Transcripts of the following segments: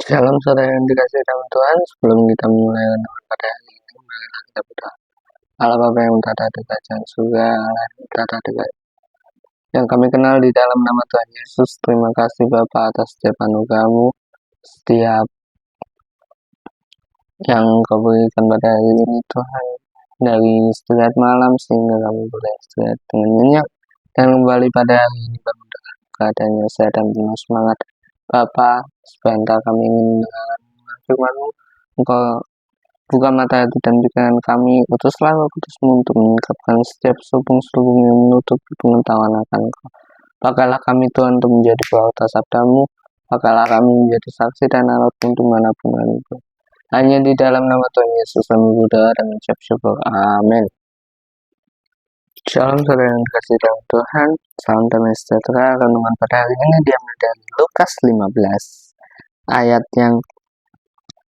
Shalom saudara yang dikasih dalam Tuhan. Sebelum kita mulai renungan pada hari ini, marilah kita berdoa. Allah Bapa yang berada di kerajaan surga, Allah yang berada di yang kami kenal di dalam nama Tuhan Yesus. Terima kasih Bapa atas setiap anugerah-Mu, setiap yang Kau berikan pada hari ini Tuhan. Dari istirahat malam sehingga kami boleh istirahat dengan nyenyak dan kembali pada hari ini dalam keadaannya sehat dan penuh semangat. Bapa, sebentar kami ingin mendengarkan firman-Mu. Engkau buka mata hati dan pikiran kami, utuslah Roh Kudus-Mu untuk meningkatkan setiap selubung-selubung yang menutupi pengetahuan akan Engkau. Pakailah kami Tuhan untuk menjadi pelawata sabda-Mu, pakailah kami menjadi saksi dan alat untuk manapun kami. Hanya di dalam nama Tuhan Yesus kami berdoa dan mengucap syukur. Amin. Shalom saudara yang dikasih dalam Tuhan, salam damai sejahtera. Renungan pada hari ini diambil dari Lukas 15 ayat yang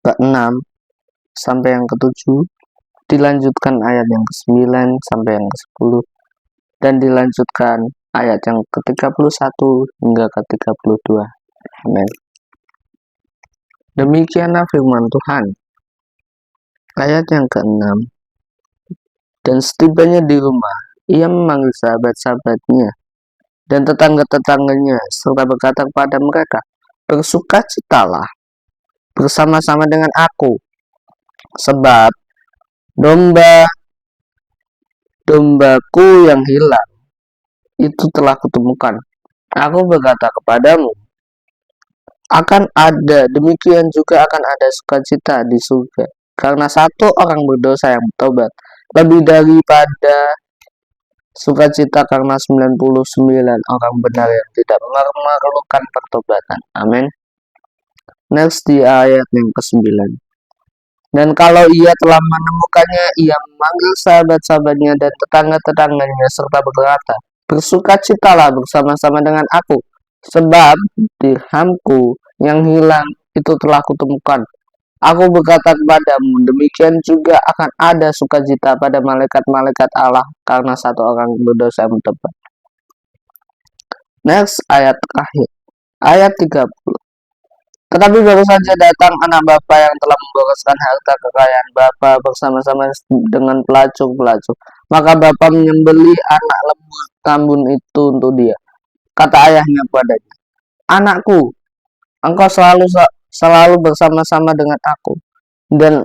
ke-6 sampai yang ke-7, dilanjutkan ayat yang ke-9 sampai yang ke-10, dan dilanjutkan ayat yang ke-31 hingga ke-32. Amin. Demikianlah firman Tuhan. Ayat yang ke-6. Dan setibanya di rumah, ia memanggil sahabat-sahabatnya dan tetangga-tetangganya, serta berkata kepada mereka, bersukacitalah bersama-sama dengan aku, sebab domba-dombaku yang hilang itu telah kutemukan. Aku berkata kepadamu, demikian juga akan ada sukacita di surga karena satu orang berdosa yang bertobat, lebih daripada sukacita karena 99 orang benar yang tidak memerlukan pertobatan. Amin. Next di ayat yang ke-9. Dan kalau ia telah menemukannya, ia memanggil sahabat-sahabatnya dan tetangga-tetangganya serta berkata, bersukacitalah bersama-sama dengan aku, sebab dirhamku yang hilang itu telah kutemukan. Aku berkata kepadamu, demikian juga akan ada sukacita pada malaikat-malaikat Allah karena satu orang berdosa yang bertobat. Next, ayat terakhir. Ayat 30. Tetapi baru saja datang anak bapa yang telah memboroskan harta kekayaan bapa bersama-sama dengan pelacur-pelacur. Maka bapa menyembelih anak lembu tambun itu untuk dia. Kata ayahnya kepadanya, anakku, engkau selalu bersama-sama dengan aku, dan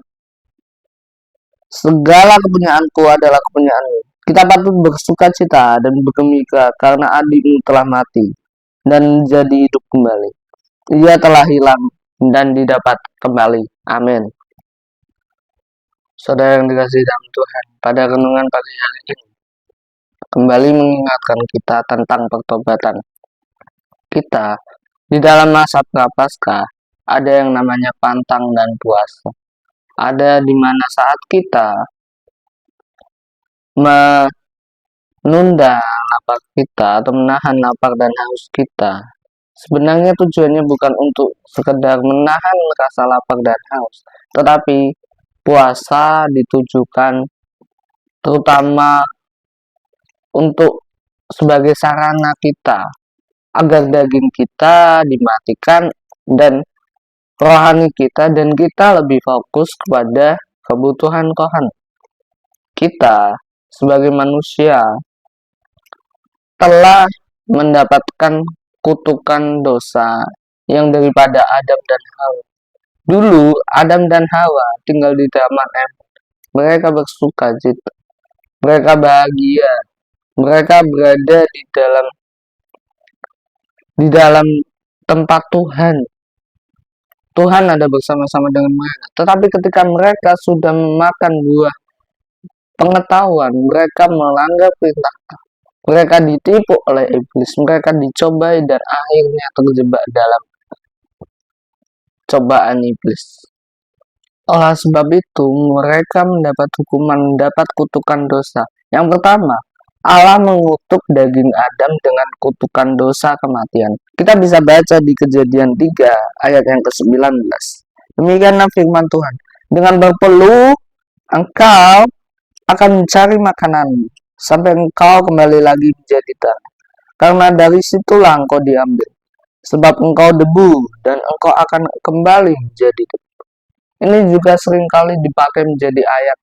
segala kepunyaanku adalah kepunyaanmu. Kita patut bersukacita dan bergembira karena adikmu telah mati dan jadi hidup kembali. Ia telah hilang dan didapat kembali. Amin. Saudara yang dikasihi dalam Tuhan, pada renungan pagi hari ini kembali mengingatkan kita tentang pertobatan kita. Di dalam masa prapaskah ada yang namanya pantang dan puasa. Ada di mana saat kita menunda lapar kita atau menahan lapar dan haus kita, sebenarnya tujuannya bukan untuk sekedar menahan rasa lapar dan haus, tetapi puasa ditujukan terutama untuk sebagai sarana kita agar daging kita dimatikan dan rohani kita, dan kita lebih fokus kepada kebutuhan rohani. Kita sebagai manusia telah mendapatkan kutukan dosa yang daripada Adam dan Hawa. Dulu Adam dan Hawa tinggal di taman Eden. Mereka bersukacita, mereka bahagia, mereka berada di dalam tempat Tuhan. Tuhan ada bersama-sama dengan mereka. Tetapi ketika mereka sudah memakan buah pengetahuan, mereka melanggar perintah. Mereka ditipu oleh iblis, mereka dicobai dan akhirnya terjebak dalam cobaan iblis. Oleh sebab itu, mereka mendapat hukuman, mendapat kutukan dosa. Yang pertama, Allah mengutuk daging Adam dengan kutukan dosa kematian. Kita bisa baca di Kejadian 3 ayat yang ke-19. Demikianlah firman Tuhan. Dengan berpeluh, engkau akan mencari makanan sampai engkau kembali lagi menjadi tanah. Karena dari situlah engkau diambil. sebab engkau debu dan engkau akan kembali menjadi debu. Ini juga seringkali dipakai menjadi ayat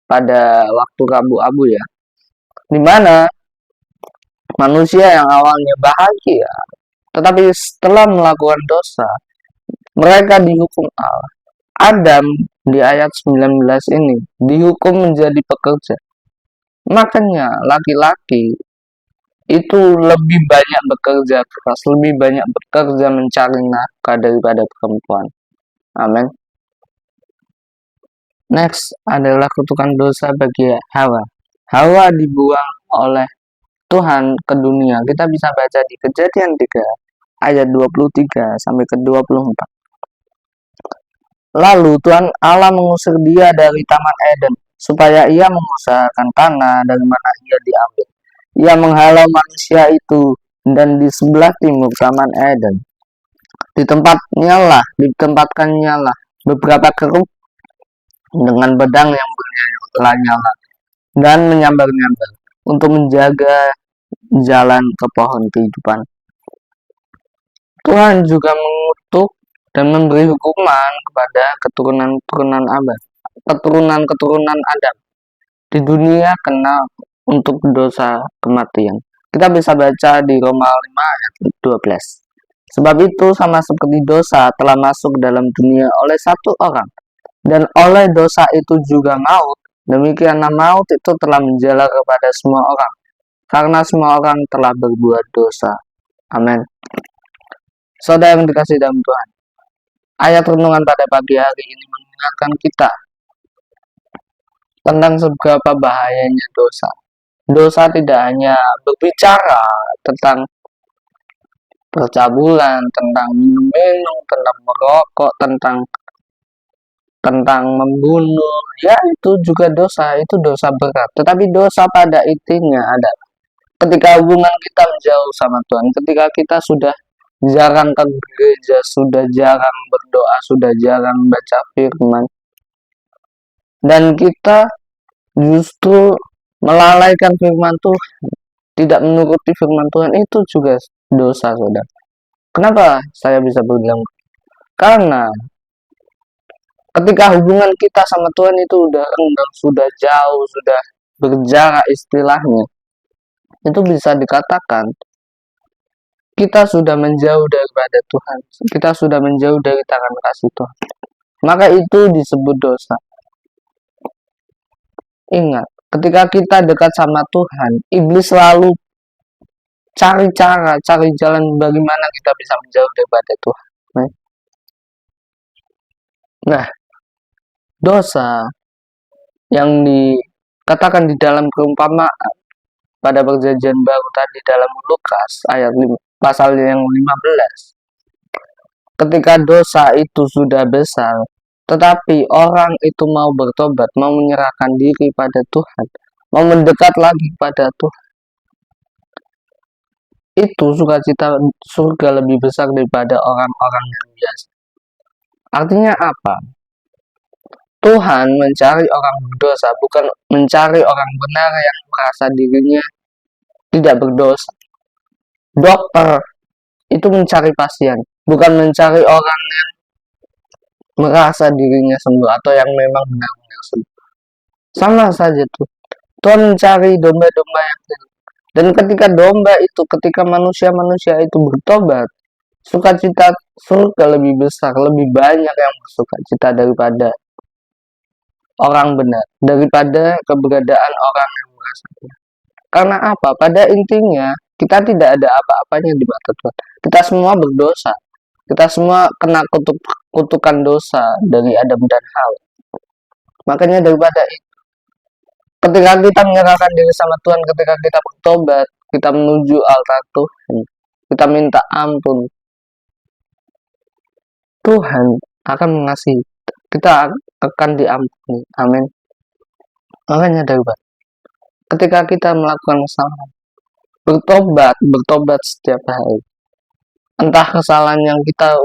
pada waktu Rabu-Abu ya, di mana manusia yang awalnya bahagia, tetapi setelah melakukan dosa, mereka dihukum Allah. Adam di ayat 19 ini dihukum menjadi pekerja. Makanya laki-laki itu lebih banyak bekerja keras, lebih banyak bekerja mencari nafkah daripada perempuan. Amin. Next adalah kutukan dosa bagi Hawa. Hawa dibuang oleh Tuhan ke dunia. Kita bisa baca di Kejadian 3 ayat 23 sampai ke 24. Lalu Tuhan Allah mengusir dia dari Taman Eden supaya ia mengusahakan tanah dari mana ia diambil. Ia menghalau manusia itu, dan di sebelah timur Taman Eden ditempatkannya lah beberapa kerub dengan pedang yang bernyala dan menyambar-nyambar untuk menjaga jalan ke pohon kehidupan. Tuhan juga mengutuk dan memberi hukuman kepada keturunan Adam di dunia kena untuk dosa kematian. Kita bisa baca di Roma 5 ayat 12. Sebab itu sama seperti dosa telah masuk dalam dunia oleh satu orang, dan oleh dosa itu juga maut, demikianlah maut itu telah menjalar kepada semua orang, karena semua orang telah berbuat dosa. Amin. Saudara yang dikasihi dalam Tuhan, ayat renungan pada pagi hari ini mengingatkan kita tentang seberapa bahayanya dosa. Dosa tidak hanya berbicara tentang percabulan, tentang minum-minum, tentang merokok, tentang membunuh. Ya, itu juga dosa, itu dosa berat. Tetapi dosa pada intinya adalah ketika hubungan kita menjauh sama Tuhan, ketika kita sudah jarang ke gereja, sudah jarang berdoa, sudah jarang baca firman, dan kita justru melalaikan firman Tuhan, tidak menuruti firman Tuhan, itu juga dosa, saudara. Kenapa saya bisa bilang? Karena ketika hubungan kita sama Tuhan itu udah renggang, sudah jauh, sudah berjarak istilahnya, itu bisa dikatakan kita sudah menjauh daripada Tuhan, kita sudah menjauh dari tangan kasih Tuhan. Maka itu disebut dosa. Ingat, ketika kita dekat sama Tuhan, iblis selalu cari cara, cari jalan bagaimana kita bisa menjauh daripada Tuhan. Nah, dosa yang dikatakan di dalam perumpamaan pada perjanjian baru tadi dalam Lukas ayat pasal yang 15. Ketika dosa itu sudah besar, tetapi orang itu mau bertobat, mau menyerahkan diri pada Tuhan, mau mendekat lagi pada Tuhan, itu sukacita surga lebih besar daripada orang-orang yang biasa. Artinya apa? Tuhan mencari orang berdosa, bukan mencari orang benar yang merasa dirinya tidak berdosa. Dokter itu mencari pasien, bukan mencari orang yang merasa dirinya sembuh atau yang memang benar-benar sembuh. Sama saja tuh. Tuhan mencari domba-domba yang hilang. Dan ketika domba itu, ketika manusia-manusia itu bertobat, sukacita surga lebih besar, lebih banyak yang bersukacita daripada orang benar, daripada keberadaan orang yang merasa benar. Karena apa? Pada intinya, kita tidak ada apa-apanya di mata Tuhan. Kita semua berdosa. Kita semua kena kutukan dosa dari Adam dan Hawa. Makanya daripada itu, ketika kita menyerahkan diri sama Tuhan, ketika kita bertobat, kita menuju altar Tuhan, kita minta ampun, Tuhan akan mengasihi, kita akan diampuni. Amin. Makanya daripada ketika kita melakukan kesalahan, bertobat setiap hari. Entah kesalahan yang kita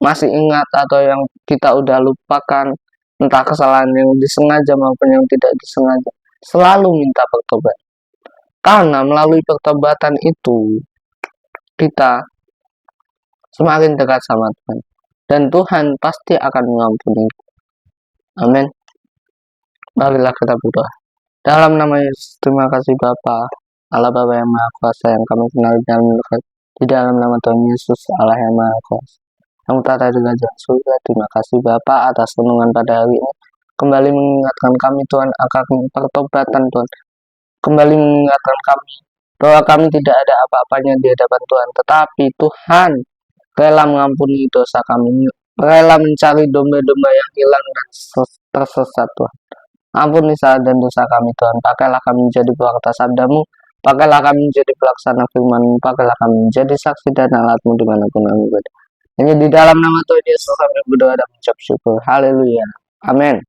masih ingat atau yang kita udah lupakan, entah kesalahan yang disengaja maupun yang tidak disengaja, selalu minta bertobat. Karena melalui pertobatan itu, kita semakin dekat sama Tuhan. Dan Tuhan pasti akan mengampuni. Amin. Marilah kita berdoa. Dalam nama Yesus, terima kasih Bapa, Allah Bapa yang Maha Kuasa yang kami kenal di dalam nama Tuhan Yesus, Allah yang Maha Kuasa, yang tata di kerajaan surga. Terima kasih Bapa atas renungan pada hari ini. Kembali mengingatkan kami Tuhan akan pertobatan Tuhan. Kembali mengingatkan kami bahwa kami tidak ada apa-apanya di hadapan Tuhan, tetapi Tuhan rela mengampuni dosa kami, rela mencari domba-domba yang hilang dan tersesat Tuhan. Ampuni salah dan dosa kami Tuhan. Pakailah kami menjadi pewarta sabdamu, pakailah kami menjadi pelaksana firman-Mu, pakailah kami menjadi saksi dan alat-Mu dimanapun kami berada. Hanya di dalam nama Tuhan Yesus kami berdoa dan mengucap syukur. Haleluya. Amin.